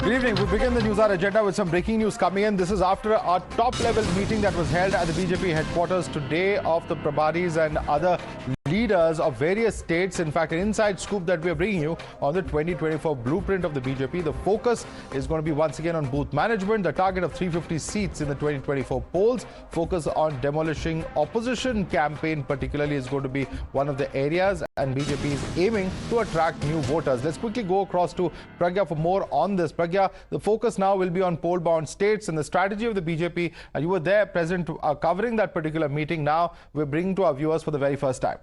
Good evening. We begin the Newshour Agenda with some breaking news coming in. This is after a top-level meeting that was held at the BJP headquarters today of the Prabharis and other leaders of various states. In fact, an inside scoop that we are bringing you on the 2024 blueprint of the BJP. The focus is going to be once again on booth management. The target of 350 seats in the 2024 polls. Focus on demolishing opposition campaign particularly is going to be one of the areas, and BJP is aiming to attract new voters. Let's quickly go across to Pragya for more on this. Pragya, the focus now will be on poll-bound states and the strategy of the BJP. You were there present covering that particular meeting. Now we're bringing to our viewers for the very first time.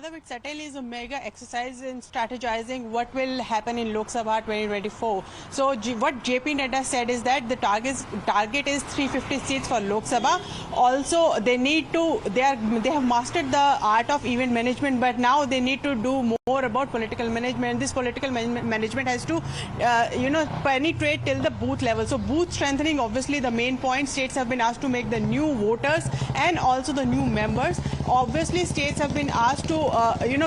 It certainly is a mega exercise in strategizing what will happen in Lok Sabha 2024. So what JP Nadda said is that the target is 350 seats for Lok Sabha. Also, they have mastered the art of event management, but now they need to do more about political management. This political management has to, penetrate till the booth level. So booth strengthening, obviously the main point. States have been asked to make the new voters and also the new members. Obviously, states have been asked to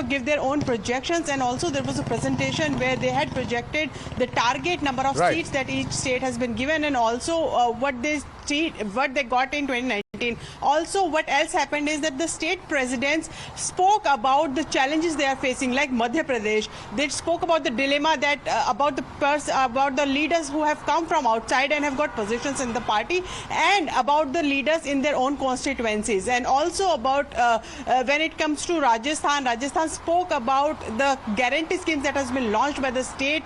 give their own projections, and also there was a presentation where they had projected the target number of seats that each state has been given, and also what they got in 2019. Also, what else happened is that the state presidents spoke about the challenges they are facing, like Madhya Pradesh. They spoke about the dilemma that about the leaders who have come from outside and have got positions in the party, and about the leaders in their own constituencies, and also about when it comes to Rajasthan spoke about the guarantee schemes that has been launched by the state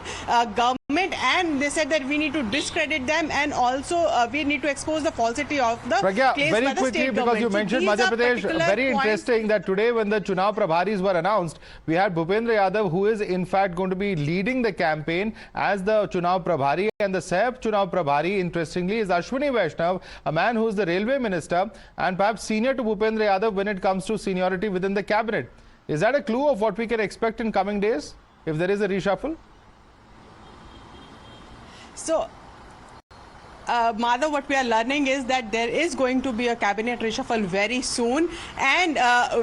government, and they said that we need to discredit them, and also we need to expose the falsity of the claims by the quickly, state because government. you mentioned Madhya Pradesh, very interesting that today when the Chunav Prabharis were announced, we had Bhupendra Yadav, who is in fact going to be leading the campaign as the Chunav Prabhari, and the Sahib Chunav Prabhari, interestingly, is Ashwini Vaishnav, a man who is the railway minister and perhaps senior to Bhupendra Yadav when it comes to seniority within the cabinet. Is that a clue of what we can expect in coming days if there is a reshuffle? So, Madhav, what we are learning is that there is going to be a cabinet reshuffle very soon, and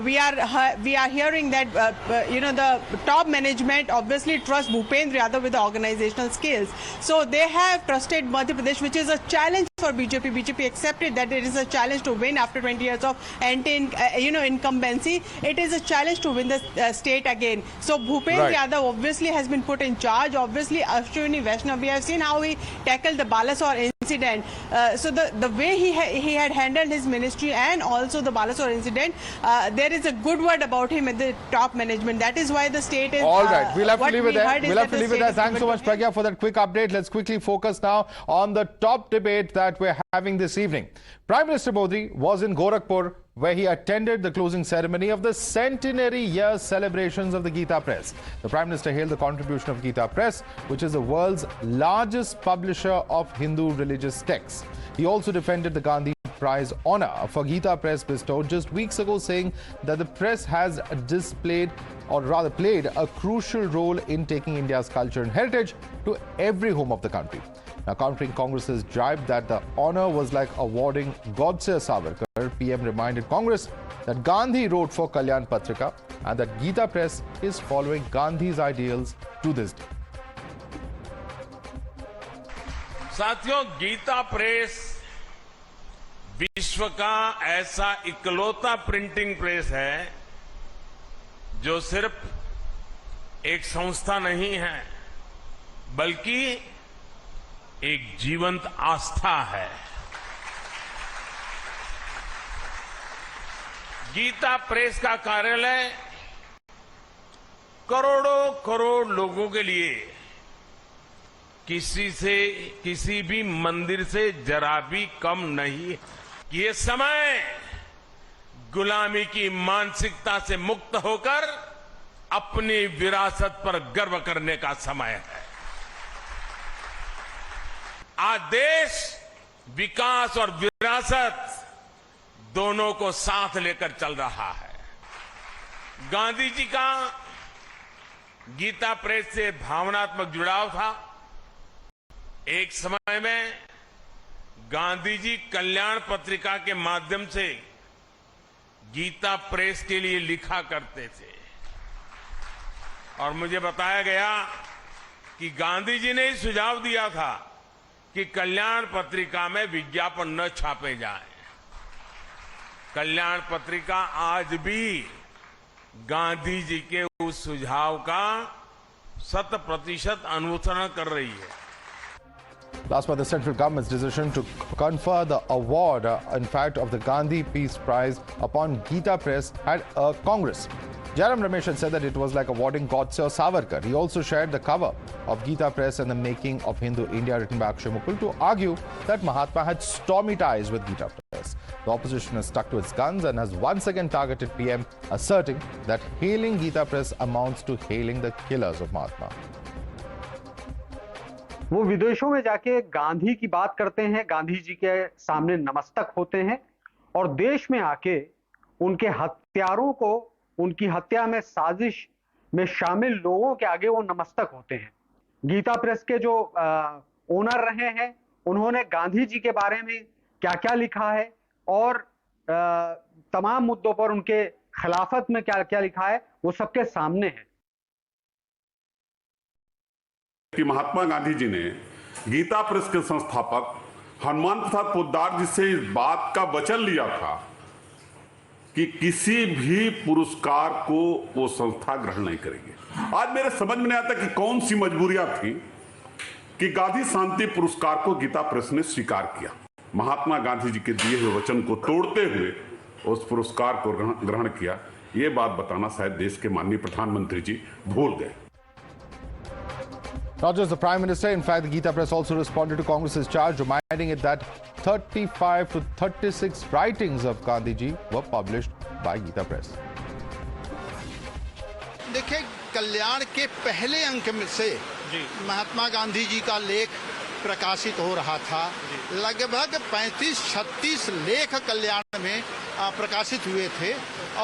we are hearing that the top management obviously trusts Bhupendra Yadav with the organizational skills. So they have trusted Madhya Pradesh, which is a challenge for BJP. BJP accepted that it is a challenge to win after 20 years of incumbency. It is a challenge to win the state again. So Bhupendra Yadav obviously has been put in charge. Obviously, Ashwini Vaishnav, we have seen how he tackled the Balasore incident. So the way he had handled his ministry and also the Balasore incident, there is a good word about him at the top management. That is why the state is... All right, we'll have to leave it there. We'll have to leave it there. Thanks so much, Pragya, for that quick update. Let's quickly focus now on the top debate that we're having this evening. Prime Minister Modi was in Gorakhpur, where he attended the closing ceremony of the centenary year celebrations of the Gita Press. The Prime Minister hailed the contribution of Gita Press, which is the world's largest publisher of Hindu religious texts. He also defended the Gandhi Prize honor for Gita Press bestowed just weeks ago, saying that the press has played a crucial role in taking India's culture and heritage to every home of the country. Now, countering Congress's jibe that the honor was like awarding Godse Savarkar, PM reminded Congress that Gandhi wrote for Kalyan Patrika and that Gita Press is following Gandhi's ideals to this day. साथियों, Gita press विश्व का ऐसा इकलौता printing press है जो सिर्फ एक संस्था नहीं है बल्कि एक जीवंत आस्था है। गीता प्रेस का कार्यालय करोड़ों लोगों के लिए किसी भी मंदिर से जरा भी कम नहीं। ये समय गुलामी की मानसिकता से मुक्त होकर अपनी विरासत पर गर्व करने का समय है। आज देश विकास और विरासत दोनों को साथ लेकर चल रहा है। गांधी जी का गीता प्रेस से भावनात्मक जुड़ाव था। एक समय में गांधी जी कल्याण पत्रिका के माध्यम से गीता प्रेस के लिए लिखा करते थे। और मुझे बताया गया कि गांधी जी ने ही सुझाव दिया था कि कल्याण पत्रिका में विज्ञापन न छापे जाए। कल्याण पत्रिका आज भी गांधी जी के उस सुझाव का 100% अनुसरण कर रही है। Last month, the central government's decision to confer the award, in fact, of the Gandhi Peace Prize upon Gita Press had a Congress. Jairam Ramesh had said that it was like awarding Godse or Savarkar. He also shared the cover of Gita Press and the making of Hindu India written by Akshay Mukul to argue that Mahatma had stormy ties with Gita Press. The opposition has stuck to its guns and has once again targeted PM, asserting that hailing Gita Press amounts to hailing the killers of Mahatma. वो विदेशों में जाके गांधी की बात करते हैं, गांधी जी के सामने नमस्तक होते हैं और देश में आके उनके हत्यारों को, उनकी हत्या में साजिश में शामिल लोगों के आगे वो नमस्तक होते हैं। गीता प्रेस के जो ओनर रहे हैं, उन्होंने गांधी जी के बारे में क्या-क्या लिखा है और तमाम मुद्दों पर उनके खिलाफत में क्या-क्या लिखा है, वो सबके सामने है। कि महात्मा गांधी जी ने गीता प्रेस के संस्थापक हनुमान प्रसाद पोद्दार जी से इस बात का वचन लिया था कि किसी भी पुरस्कार को वो संस्था ग्रहण नहीं करेगी। आज मेरे समझ में नहीं आता कि कौन सी मजबूरियां थी कि गांधी शांति पुरस्कार को गीता प्रेस ने स्वीकार किया। महात्मा गांधी जी के दिए हुए वचन को तोड़ते हुए उस पुरस्कार को ग्रहण किया। ये बात बताना शायद देश के माननीय प्रधानमंत्री जी भूल गए। Not just the Prime Minister, in fact, the Gita Press also responded to Congress's charge, reminding it that 35 to 36 writings of Gandhi ji were published by Gita Press. देखिए, कल्याण के पहले अंक में से महात्मा गांधी जी का लेख प्रकाशित हो रहा था। लगभग 35-36 लेख कल्याण में प्रकाशित हुए थे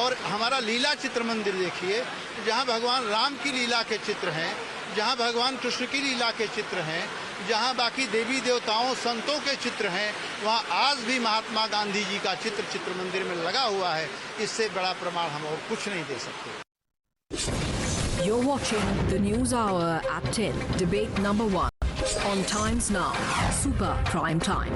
और हमारा लीला चित्र मंदिर देखिए, जहां भगवान राम की लीला के चित्र हैं, जहां भगवान कृष्ण की लीला के चित्र हैं, जहां बाकी देवी देवताओं संतों के चित्र हैं, वहां आज भी महात्मा गांधी जी का चित्र मंदिर में लगा हुआ है। इससे बड़ा प्रमाण हम और कुछ नहीं दे सकते। You're watching the News Hour at 10, debate number 1 on Times Now, Super Prime Time.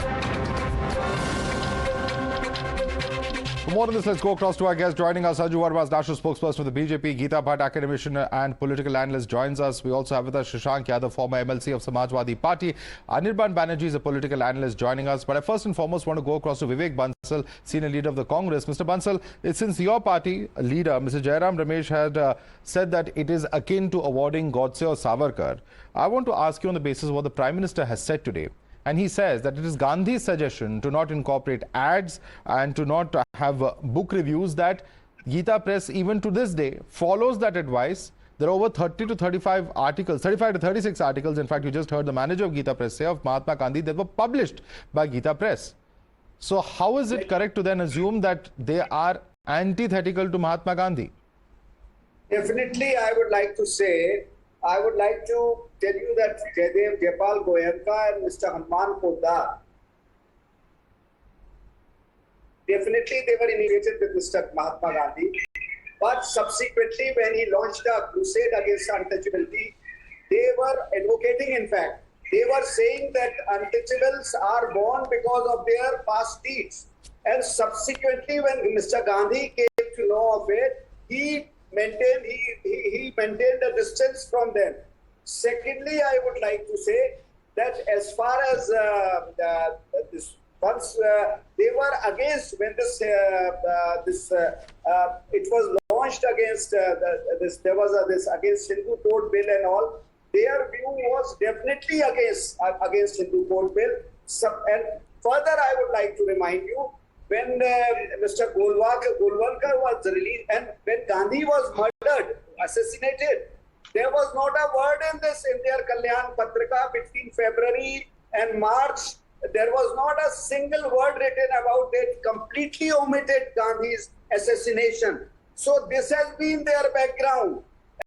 For more on this, let's go across to our guest. Joining us, Sanju Varma, national spokesperson for the BJP, Geeta Bhatt, academician and political analyst, joins us. We also have with us Shashank Yadav, former MLC of Samajwadi Party. Anirban Banerjee is a political analyst joining us. But I first and foremost want to go across to Vivek Bansal, senior leader of the Congress. Mr. Bansal, since your party leader, Mr. Jairam Ramesh, had said that it is akin to awarding Godse or Savarkar, I want to ask you on the basis of what the Prime Minister has said today. And he says that it is Gandhi's suggestion to not incorporate ads and to not have book reviews that Gita Press, even to this day, follows that advice. There are over 30 to 35 articles, 35 to 36 articles, in fact, you just heard the manager of Gita Press say, of Mahatma Gandhi that were published by Gita Press. So how is it correct to then assume that they are antithetical to Mahatma Gandhi? Definitely, I would like to tell you that Jaidev Jayapal Goenka and Mr. Hanuman Poddar, definitely they were initiated with Mr. Mahatma Gandhi, but subsequently when he launched a crusade against untouchability, they were advocating, in fact, they were saying that untouchables are born because of their past deeds. And subsequently when Mr. Gandhi came to know of it, he maintained a distance from them. Secondly, I would like to say that as far as this, once they were against when it was launched against there was this against Hindu Code Bill and all. Their view was definitely against Hindu Code Bill. And further, I would like to remind you, when Mr. Golwalkar was released and when Gandhi was murdered, assassinated, there was not a word in their Kalyan Patrika between February and March. There was not a single word written about it, completely omitted Gandhi's assassination. So this has been their background.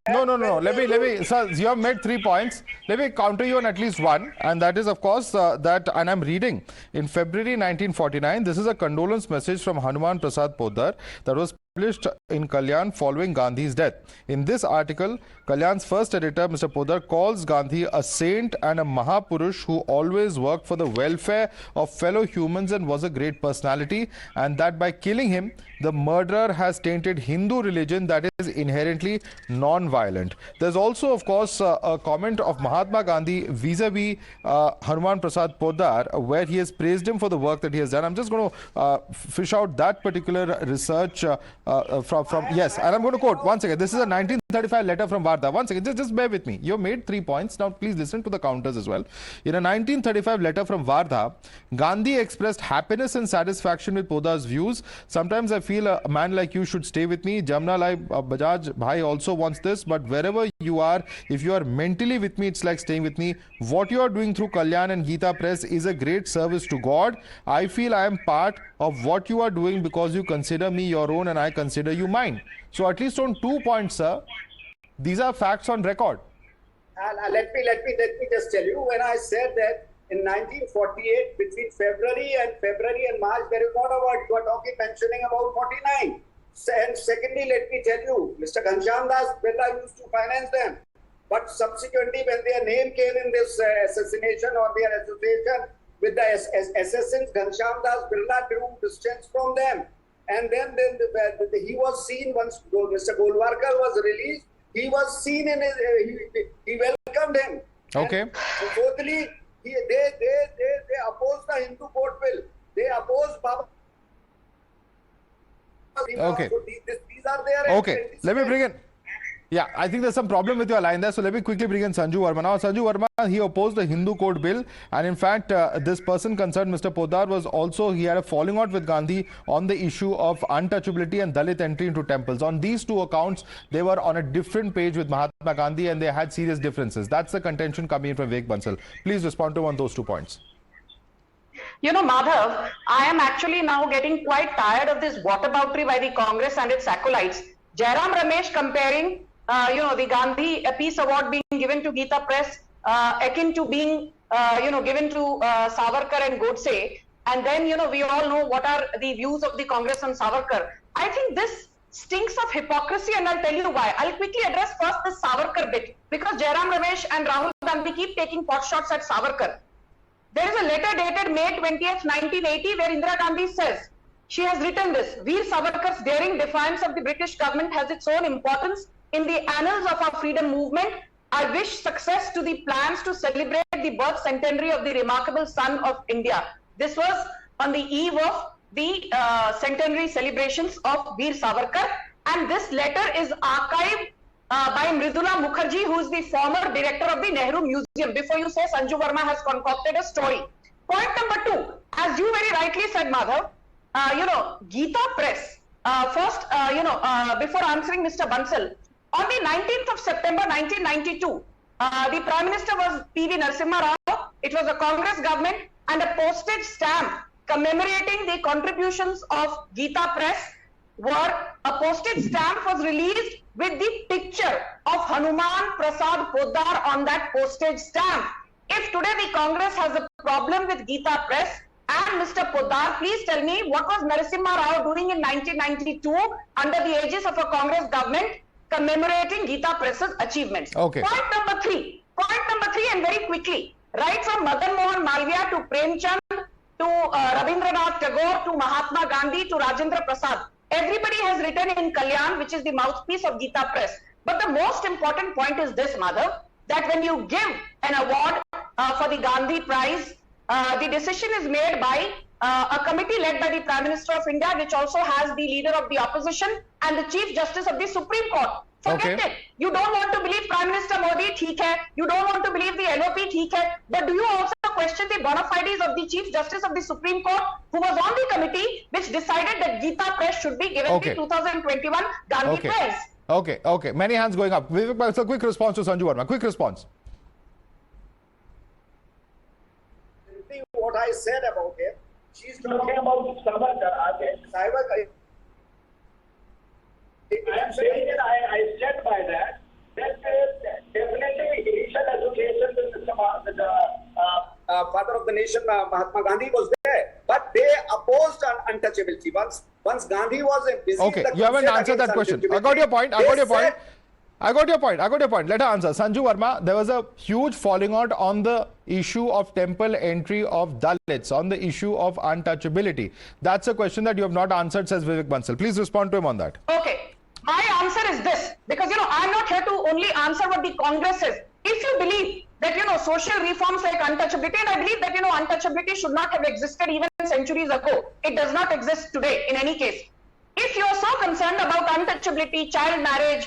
No. Let me. Sir, you have made 3 points. Let me counter you on at least one, and that is, of course, that. And I'm reading in February 1949. This is a condolence message from Hanuman Prasad Poddar that was published in Kalyan following Gandhi's death. In this article, Kalyan's first editor, Mr. Poddar, calls Gandhi a saint and a Mahapurush who always worked for the welfare of fellow humans and was a great personality, and that by killing him, the murderer has tainted Hindu religion that is inherently non-violent. There's also, of course, a comment of Mahatma Gandhi vis-a-vis Hanuman Prasad Poddar, where he has praised him for the work that he has done. I'm just going to fish out that particular research from yes, and I'm going to quote once again. This is a 1935 letter from Wardha. Once again, just bear with me. You made 3 points. Now please listen to the counters as well. In a 1935 letter from Wardha, Gandhi expressed happiness and satisfaction with Poddar's views. Sometimes I feel a man like you should stay with me. Jamna Lai Bajaj Bhai also wants this, but wherever you are, if you are mentally with me, it's like staying with me. What you are doing through Kalyan and Gita Press is a great service to God. I feel I am part of what you are doing because you consider me your own and I consider you mine. So at least on 2 points, sir, these are facts on record. Let me just tell you, when I said that in 1948, between February and March, there is not a word. You are talking, mentioning about 49. And secondly, let me tell you, Mr. Ghanshyam Das Birla used to finance them. But subsequently, when their name came in this assassination or their association with the assassins, Ghanshyam Das Birla drew distance from them. And then he was seen once Mr. Golwalkar was released. He was seen in his, he welcomed him. Okay. And fourthly, they opposed the Hindu court bill. They opposed Baba. Okay. So these are there. Okay. Let me bring in. Yeah, I think there's some problem with your line there. So let me quickly bring in Sanju Verma. Now, Sanju Verma, he opposed the Hindu Code Bill. And in fact, this person concerned, Mr. Poddar, was also, he had a falling out with Gandhi on the issue of untouchability and Dalit entry into temples. On these two accounts, they were on a different page with Mahatma Gandhi and they had serious differences. That's the contention coming in from Vivek Bansal. Please respond to on those 2 points. You know, Madhav, I am actually now getting quite tired of this whataboutery by the Congress and its acolytes. Jairam Ramesh comparing the Gandhi Peace Award being given to Gita Press, akin to being, given to Savarkar and Godse. And then, we all know what are the views of the Congress on Savarkar. I think this stinks of hypocrisy, and I'll tell you why. I'll quickly address first the Savarkar bit, because Jairam Ramesh and Rahul Gandhi keep taking pot shots at Savarkar. There is a letter dated May 20th, 1980, where Indira Gandhi says, she has written this: Veer Savarkar's daring defiance of the British government has its own importance in the annals of our freedom movement. I wish success to the plans to celebrate the birth centenary of the remarkable son of India. This was on the eve of the centenary celebrations of Veer Savarkar, and this letter is archived by Mridula Mukherjee, who is the former director of the Nehru Museum. Before you say Sanju Verma has concocted a story. Point number 2, as you very rightly said, Madhav, Gita Press, before answering Mr. Bansal, on the 19th of September 1992, the Prime Minister was P.V. Narasimha Rao. It was a Congress government, and a postage stamp commemorating the contributions of Gita Press a postage stamp was released with the picture of Hanuman Prasad Poddar on that postage stamp. If today the Congress has a problem with Gita Press and Mr. Poddar, please tell me what was Narasimha Rao doing in 1992 under the aegis of a Congress government commemorating Gita Press's achievements. Okay. Point number three, and very quickly, right from Madan Mohan Malviya to Premchand to Rabindranath Tagore to Mahatma Gandhi to Rajendra Prasad, everybody has written in Kalyan, which is the mouthpiece of Gita Press. But the most important point is this, Madhav, that when you give an award for the Gandhi Prize, the decision is made by a committee led by the Prime Minister of India, which also has the leader of the opposition and the Chief Justice of the Supreme Court. Forget it. You don't want to believe Prime Minister Modi, theek hai. You don't want to believe the LOP, theek hai. But do you also question the bona fides of the Chief Justice of the Supreme Court, who was on the committee which decided that Gita Press should be given the 2021 Gandhi Prize? Okay. Many hands going up. It's a quick response to Sanju Verma. Quick response. What I said about him, she's talking about Savarkar. I am saying that I stand by that father of the nation, Mahatma Gandhi was there, but they opposed untouchability. Once Gandhi was busy. Okay, you haven't answered that question. I got your point. I got your point. I got your point. Let her answer. Sanju Verma, there was a huge falling out on the issue of temple entry of Dalits, on the issue of untouchability. That's a question that you have not answered, says Vivek Bansal. Please respond to him on that. Okay. My answer is this, because, I'm not here to only answer what the Congress says. If you believe that, social reforms like untouchability, and I believe that, untouchability should not have existed even centuries ago. It does not exist today in any case. If you are so concerned about untouchability, child marriage,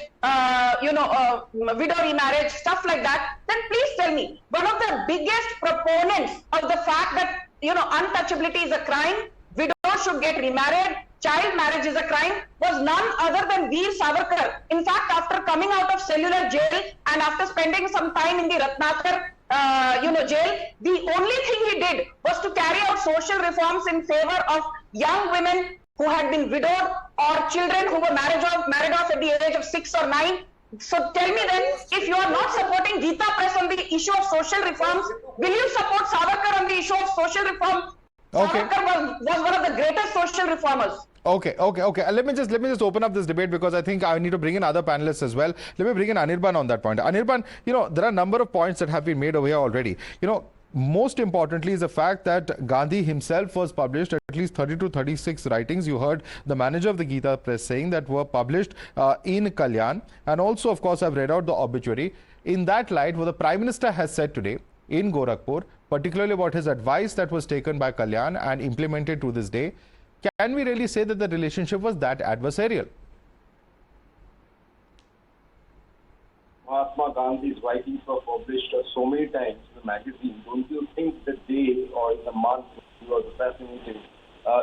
widow remarriage, stuff like that, then please tell me, one of the biggest proponents of the fact that, untouchability is a crime, widows should get remarried, child marriage is a crime, was none other than Veer Savarkar. In fact, after coming out of cellular jail and after spending some time in the Ratnakar, jail, the only thing he did was to carry out social reforms in favor of young women who had been widowed or children who were married off at the age of 6 or 9. So tell me then, if you are not supporting Gita Press on the issue of social reforms, will you support Savarkar on the issue of social reform? Okay. Savarkar was one of the greatest social reformers. Okay. Let me just open up this debate, because I think I need to bring in other panelists as well. Let me bring in Anirban on that point. Anirban, there are a number of points that have been made over here already. Most importantly is the fact that Gandhi himself was published at least 30 to 36 writings. You heard the manager of the Gita Press saying that were published in Kalyan. And also, of course, I've read out the obituary. In that light, what the Prime Minister has said today in Gorakhpur, particularly about his advice that was taken by Kalyan and implemented to this day, can we really say that the relationship was that adversarial? Mahatma Gandhi's writings were published so many times in the magazine. Don't you think the day or in the month he was assassinated,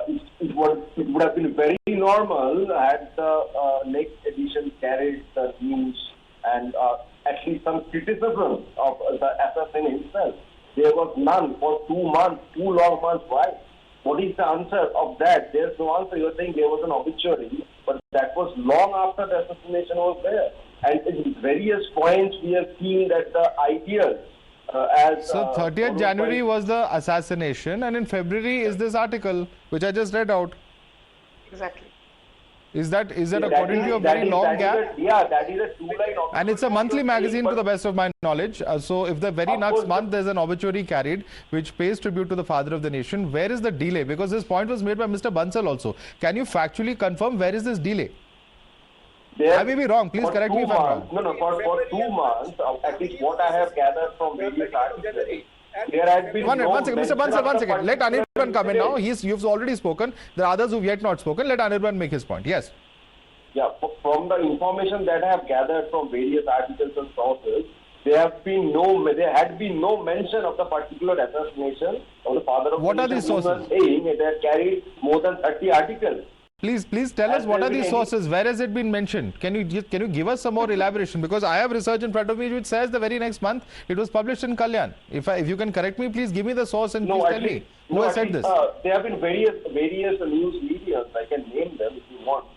it would have been very normal had the next edition carried the news and at least some criticism of the assassin himself? There was none for 2 months, 2 long months. Why? What is the answer of that? There's no answer. You're saying there was an obituary, but that was long after the assassination was there. And in various points, we have seen that the ideas So 30th January was the assassination, and in February is this article, which I just read out. Exactly. Is that according to you a very long gap? That is a 2-line. And it's a monthly magazine to the best of my knowledge. So if the very next month there's an obituary carried which pays tribute to the father of the nation, where is the delay? Because this point was made by Mr. Bansal also. Can you factually confirm where is this delay? I may be wrong. Please correct me if I'm wrong. No, for 2 months, at least what I have gathered from various articles, there has been one second, Mr. Bansal, one second. Let Anirban come in now. You've already spoken. There are others who've yet not spoken. Let Anirban make his point. Yes. Yeah, from the information that I have gathered from various articles and sources, there had been no mention of the particular assassination of the father of what the are these sources? Saying it had carried more than 30 articles. Please tell us what are these sources? Where has it been mentioned? Can you give us some more elaboration? Because I have research in front of me which says the very next month it was published in Kalyan. If you can correct me, please give me the source and please tell me who has said this. There have been various news mediums. I can name them if you want.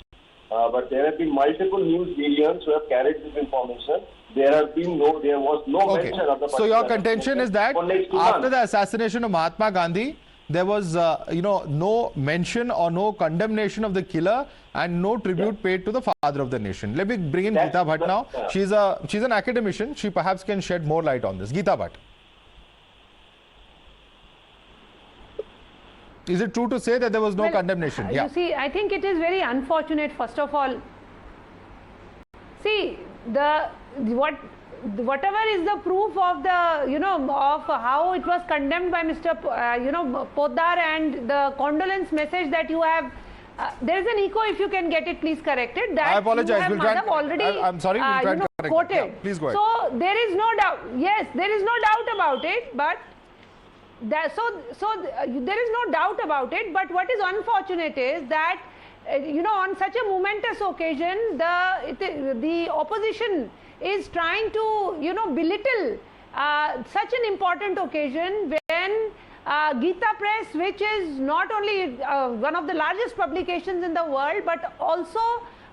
But there have been multiple news mediums who have carried this information. There was no mention of the. So your contention is that after the assassination of Mahatma Gandhi, there was no mention or no condemnation of the killer and no tribute paid to the father of the nation. Let me bring in Geeta Bhatt now. She's an academician. She perhaps can shed more light on this. Geeta Bhatt. Is it true to say that there was no condemnation? You see, I think it is very unfortunate, first of all. See, whatever is the proof of the, of how it was condemned by Mr. Poddar and the condolence message that you have, there is an echo, if you can get it, please correct it. That I apologize. We'll already, I'm sorry, we'll try to correct quoted. Yeah, please go ahead. So there is no doubt. Yes, there is no doubt about it, but there is no doubt about it. But what is unfortunate is that on such a momentous occasion, the opposition is trying to belittle such an important occasion when Gita Press, which is not only one of the largest publications in the world but also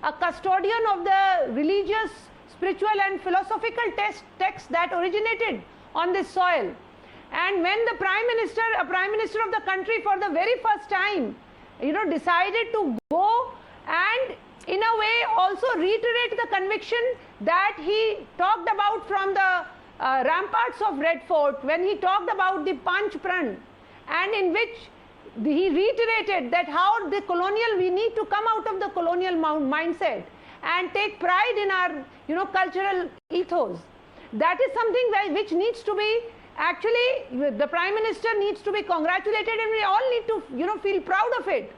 a custodian of the religious, spiritual and philosophical texts that originated on this soil. And when the prime minister of the country for the very first time, decided to go and in a way also reiterate the conviction that he talked about from the ramparts of Red Fort, when he talked about the Panch Pran, and in which he reiterated that how we need to come out of the colonial mindset and take pride in our cultural ethos. That is something which needs to be, actually the Prime Minister needs to be congratulated, and we all need to feel proud of it.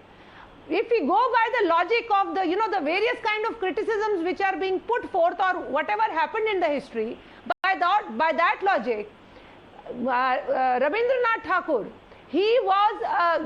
If we go by the logic of the various kind of criticisms which are being put forth, or whatever happened in the history, by that logic, Rabindranath Tagore, he was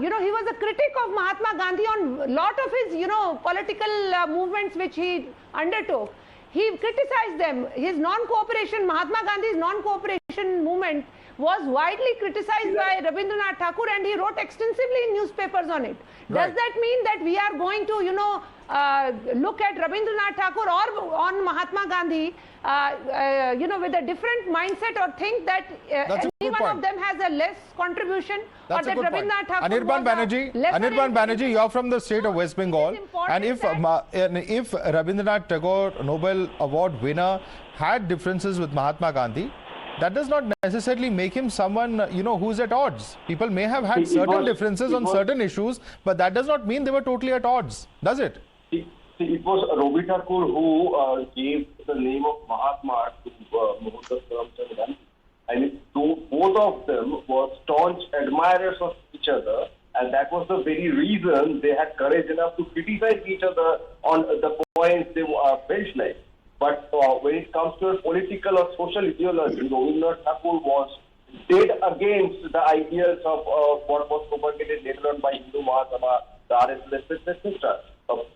he was a critic of Mahatma Gandhi on a lot of his political movements which he undertook. He criticized them. His non-cooperation, Mahatma Gandhi's non-cooperation movement was widely criticized by Rabindranath Tagore, and he wrote extensively in newspapers on it. Right. Does that mean that we are going to look at Rabindranath Tagore or on Mahatma Gandhi with a different mindset, or think that any one of them has a less contribution? That's or a good that point. Rabindranath Tagore Anirban Banerjee, you are from the state of West Bengal, and if Rabindranath Tagore Nobel Award winner had differences with Mahatma Gandhi, that does not necessarily make him someone who's at odds. People may have had certain differences on certain issues, but that does not mean they were totally at odds, does it? It was Robi Thakur who gave the name of Mahatma to Mohandas Karamchand Gandhi, and both of them were staunch admirers of each other, and that was the very reason they had courage enough to criticize each other on the points they felt like. But when it comes to a political or social ideology, Rabindranath Tagore was dead against the ideas of what was propagated later on by Hindu Mahasabha, the RSS, etc.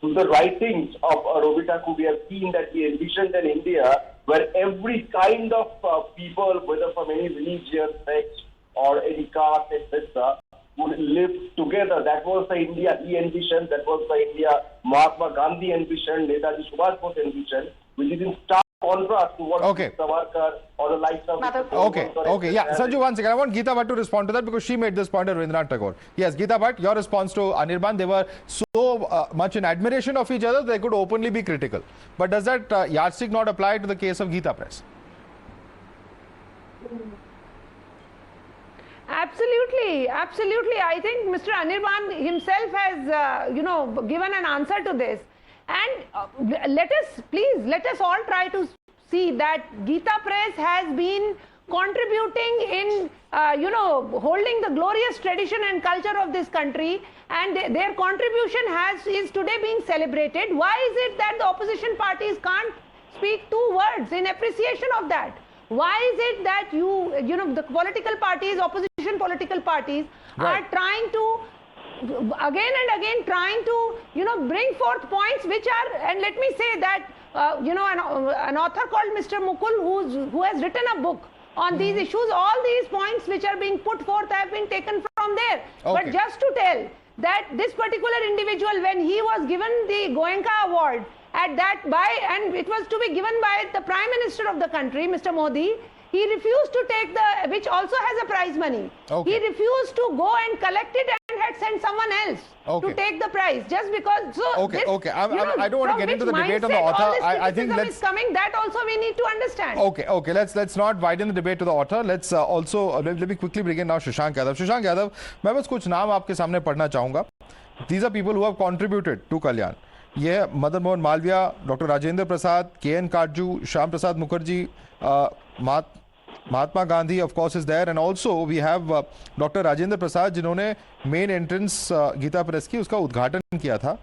Through the writings of Robi Thakur, we have seen that he envisioned an India where every kind of people, whether from any religion, sex, or any caste, etc., would live together. That was the India he envisioned. That was the India Mahatma Gandhi envisioned, Netaji Subhash Bose envisioned, which is in stark contrast to what Savarkar or the likes of... Okay, yeah. Sanju, one second. I want Geeta Bhatt to respond to that, because she made this point of Rabindranath Tagore. Yes, Geeta Bhatt, your response to Anirban, they were so much in admiration of each other, they could openly be critical. But does that yardstick not apply to the case of Gita Press? Absolutely. I think Mr. Anirban himself has, given an answer to this. And let us all try to see that Gita Press has been contributing in, holding the glorious tradition and culture of this country, and their contribution is today being celebrated. Why is it that the opposition parties can't speak two words in appreciation of that? Why is it that the political parties, opposition political parties, are trying to again and again bring forth points which are, and let me say that an author called Mr. Mukul who has written a book on these issues, all these points which are being put forth have been taken from there. But just to tell that this particular individual, when he was given the Goenka award, and it was to be given by the Prime Minister of the country, Mr. Modi, he refused to take which also has a prize money. He refused to go and collect it and had sent someone else to take the prize, just because. So I don't want to get into the debate on the author. I think is coming. That also we need to understand. Okay. Let's not widen the debate to the author. Let's also let me quickly bring in now Shashank Yadav. Shashank Yadav, मैं बस कुछ नाम आपके सामने पढ़ना चाहूँगा. These are people who have contributed to Kalyan. ये Madan Mohan Malaviya, doctor Rajendra Prasad, K N. Katju, Shyama Prasad Mukherjee, Mahatma Gandhi of course is there, and also we have doctor Rajendra Prasad, जिन्होंने मेन एंट्रेंस गीता प्रेस की उसका उद्घाटन किया था.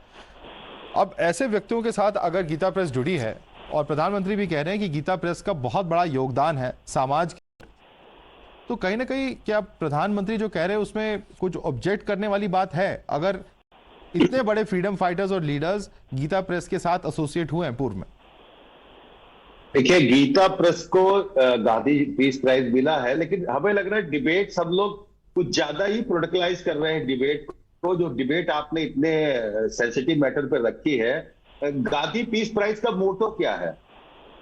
अब ऐसे व्यक्तियों के साथ अगर गीता प्रेस जुड़ी है, और प्रधानमंत्री भी कह रहे हैं कि गीता प्रेस का बहुत बड़ा योगदान है समाज के, तो कहीं ना कहीं क्या प्रधानमंत्री जो कह रहे हैं उसमें कुछ ऑब्जेक्ट करने वाली बात है, अगर इतने बड़े फ्रीडम फाइटर्स और लीडर्स गीता प्रेस के साथ एसोसिएट हुए हैं पूर्व में? देखिए, गीता प्रेस को गांधी पीस प्राइज मिला है, लेकिन हमें लग रहा है डिबेट सब लोग कुछ ज्यादा ही प्रोटोकलाइज कर रहे हैं डिबेट को. जो डिबेट आपने इतने सेंसिटिव मैटर पर रखी है, गांधी पीस प्राइज का मोटो क्या है,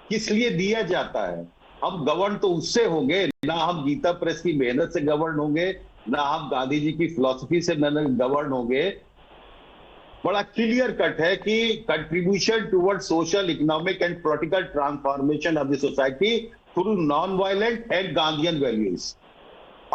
किस लिए दिया जाता है, हम गवर्न तो उससे होंगे ना, हम गीता प्रेस की मेहनत से गवर्न होंगे, ना हम गांधी जी की फिलॉसफी से गवर्न होंगे। बड़ा क्लियर कट है कि contribution toward social, economic and political transformation of the society through non violent and Gandhian values.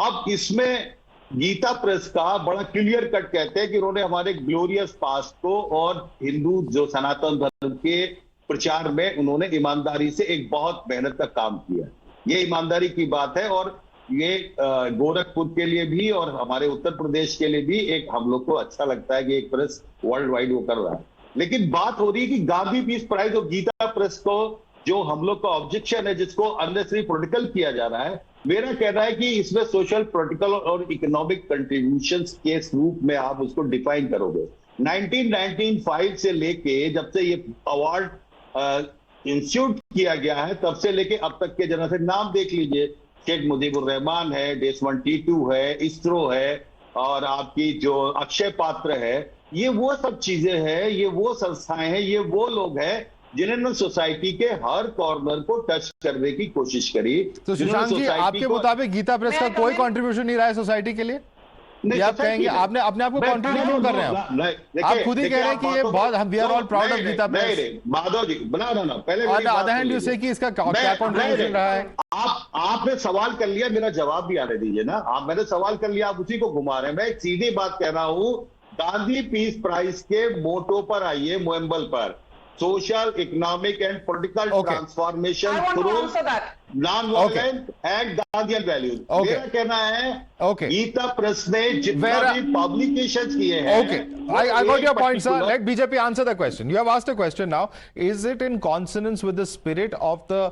अब इसमें गीता प्रेस का बड़ा क्लियर कट कहते हैं कि उन्होंने हमारे ग्लोरियस पास्ट को और हिंदू जो सनातन धर्म के प्रचार में उन्होंने ईमानदारी से एक बहुत मेहनत का काम किया। ये ईमानदारी की बात है और ये गोरखपुर के लिए भी और हमारे उत्तर प्रदेश के लिए भी एक हम लोग को अच्छा लगता है कि एक प्रेस वर्ल्ड वाइड वो कर रहा है। लेकिन बात हो रही है कि गांधी पीस प्राइज और गीता प्रेस को जो हम लोग का ऑब्जेक्शन है, जिसको अननेसेसरी पॉलिटिकल किया जा रहा है, मेरा कहना है कि इसमें सोशल, पॉलिटिकल और इकोनॉमिक कंट्रीब्यूशंस के रूप में आप उसको डिफाइन करोगे। 1995 से लेके जब से ये अवार्ड इंस्टीट्यूट किया गया है तब से लेके अब तक के जरा से नाम देख लीजिए, शेख मुजीबुर रहमान है, डेसमंड टीटू है, इसरो है और आपकी जो अक्षय पात्र है, ये वो सब चीजें हैं, ये वो संस्थाएं हैं, ये वो लोग हैं जिन्होंने सोसाइटी के हर कॉर्नर को टच करने की कोशिश करी। तो सुशांत जी, आपके मुताबिक गीता प्रेस का कोई कंट्रीब्यूशन नहीं रहा है सोसाइटी के लिए? नहीं, आप कहेंगे आपने अपने आप को कंट्रीब्यूट क्यों कर रहे हैं? आप खुद ही कह रहे हैं कि ये बहुत, हम we are all proud of Gita Press. Madhav ji, ना पहले अदर हैंड यू से कि इसका क्या कंट्रीब्यूशन रहा है? आपने सवाल कर लिया, मेरा जवाब भी आने दीजिए ना। मैंने सवाल कर लिया, आप उसी को घुमा रहे हैं। मैं एक सीधी बात कह रहा हूं, गांधी पीस प्राइज के मोटो पर आइए, मुहम्बल पर social, economic and political transformation through non-violent and Gandhian values. मेरा कहना है गीता प्रेस ने जितना भी publications किए हैं. Okay, I got your point, sir. Let BJP answer the question. You have asked a question now. Is it in consonance with the spirit of the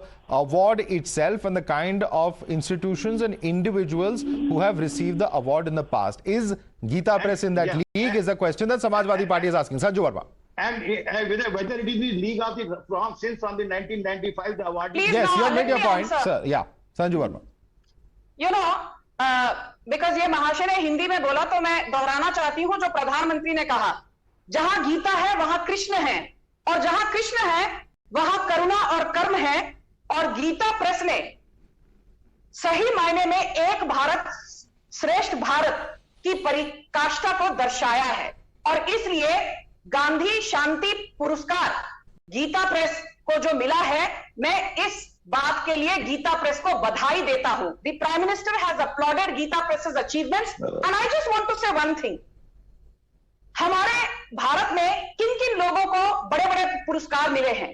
award itself and the kind of institutions and individuals who have received the award in the past? Is Gita Press in that league? Is the question that Samajwadi Party is asking. Sanju Verma. And whether it is the league of the from the 1995 the award. Yes, you have made your point, sir. Yeah, Sanju Verma. You know, because ये महाशय ने हिंदी में बोला तो मैं दोहराना चाहती हूँ जो प्रधानमंत्री ने कहा, जहां गीता है वहां कृष्ण है, और जहां कृष्ण है वहां करुणा और कर्म है, और गीता प्रेस ने सही मायने में एक भारत श्रेष्ठ भारत की परिकाष्ठा को दर्शाया है। और इसलिए गांधी शांति पुरस्कार गीता प्रेस को जो मिला है, मैं इस बात के लिए गीता प्रेस को बधाई देता हूं। The Prime Minister has uploaded Gita Press's achievements and I just want to say one thing, हमारे भारत में किन किन लोगों को बड़े बड़े पुरस्कार मिले हैं।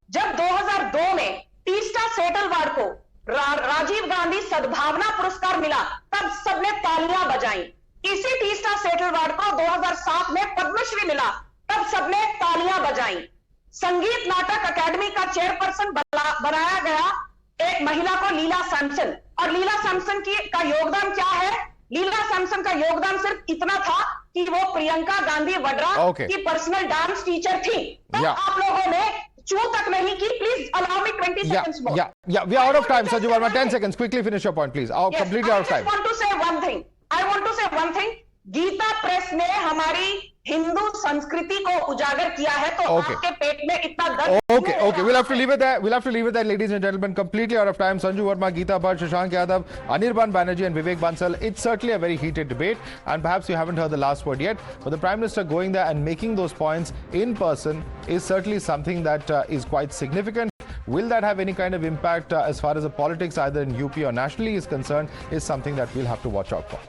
जब 2002 में तीस्टा सेटलवाड को राजीव गांधी सद्भावना पुरस्कार मिला, तब सबने तालियां बजाई। इसी तीस्टा सेटलवाड को 2007 में पद्मश्री मिला, तब सबने तालियां बजाई। संगीत नाटक अकेडमी का चेयरपर्सन बनाया गया एक महिला को, लीला सैमसन, और लीला सैमसन का योगदान क्या है? लीला सैमसन का योगदान सिर्फ इतना था कि वो प्रियंका गांधी वड्रा की पर्सनल डांस टीचर थी। तब आप लोगों ने चू तक नहीं की। Please allow me 20 seconds more. Yeah, we are out of time, Sanju Verma. 10 seconds. Quickly finish your point, please. Completely out of time. I want to say one thing. Gita Press ने हमारी हिंदू संस्कृति को उजागर किया है, तो आपके पेट में इतना दर्द Okay. We'll have to leave it there. Ladies and gentlemen, completely out of time. Sanju Verma, Geeta Bhatt, Shashank Yadav, Anirban Banerjee and Vivek Bansal. It's certainly a very heated debate, and perhaps you haven't heard the last word yet, but the Prime Minister going there and making those points in person is certainly something that is quite significant. Will that have any kind of impact as far as the politics either in UP or nationally is concerned is something that we'll have to watch out for.